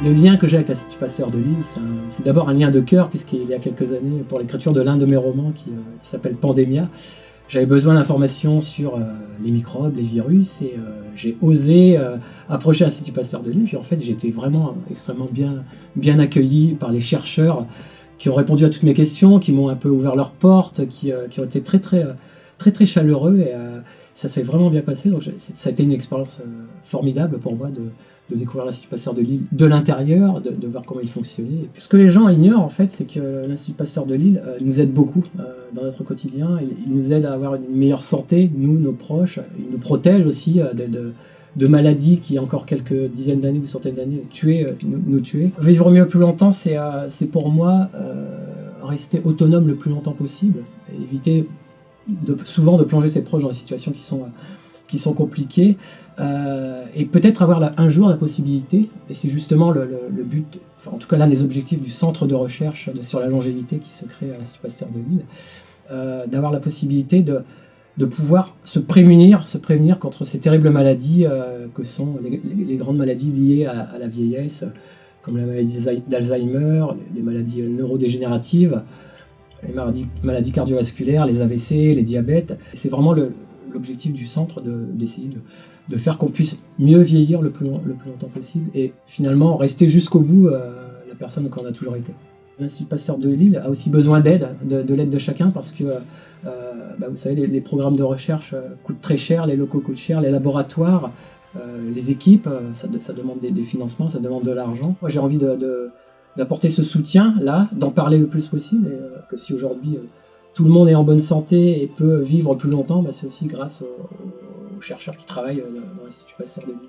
Le lien que j'ai avec l'Institut Pasteur de Lille, c'est d'abord un lien de cœur, puisqu'il y a quelques années, pour l'écriture de l'un de mes romans qui s'appelle Pandémia, j'avais besoin d'informations sur les microbes, les virus, et j'ai osé approcher l'Institut Pasteur de Lille. Puis en fait, j'ai été vraiment extrêmement bien accueilli par les chercheurs qui ont répondu à toutes mes questions, qui m'ont un peu ouvert leurs portes, qui ont été très chaleureux, et ça s'est vraiment bien passé. Donc ça a été une expérience formidable pour moi de découvrir l'Institut Pasteur de Lille de l'intérieur, de voir comment il fonctionnait. Ce que les gens ignorent, en fait, c'est que l'Institut Pasteur de Lille nous aide beaucoup dans notre quotidien. Il nous aide à avoir une meilleure santé, nous, nos proches. Il nous protège aussi de maladies qui, encore quelques dizaines d'années ou centaines d'années, nous tuaient. Vivre mieux plus longtemps, c'est pour moi rester autonome le plus longtemps possible, et éviter souvent de plonger ses proches dans des situations qui sont compliquées, et peut-être avoir un jour la possibilité, et c'est justement le but, enfin en tout cas l'un des objectifs du centre de recherche sur la longévité qui se crée à l'Institut Pasteur de Lille, d'avoir la possibilité de pouvoir se prémunir contre ces terribles maladies que sont les grandes maladies liées à la vieillesse, comme la maladie d'Alzheimer, les maladies neurodégénératives, les maladies cardiovasculaires, les AVC, les diabètes. C'est vraiment l'objectif du centre d'essayer de faire qu'on puisse mieux vieillir le plus longtemps possible, et finalement rester jusqu'au bout la personne qu'on a toujours été. L'Institut Pasteur de Lille a aussi besoin d'aide, de l'aide de chacun, parce que vous savez, les programmes de recherche coûtent très cher, les locaux coûtent cher, les laboratoires, les équipes, ça demande des financements, ça demande de l'argent. Moi j'ai envie d'apporter ce soutien-là, d'en parler le plus possible, et que si aujourd'hui tout le monde est en bonne santé et peut vivre plus longtemps, c'est aussi grâce aux chercheurs qui travaillent dans l'Institut Pasteur de Lille.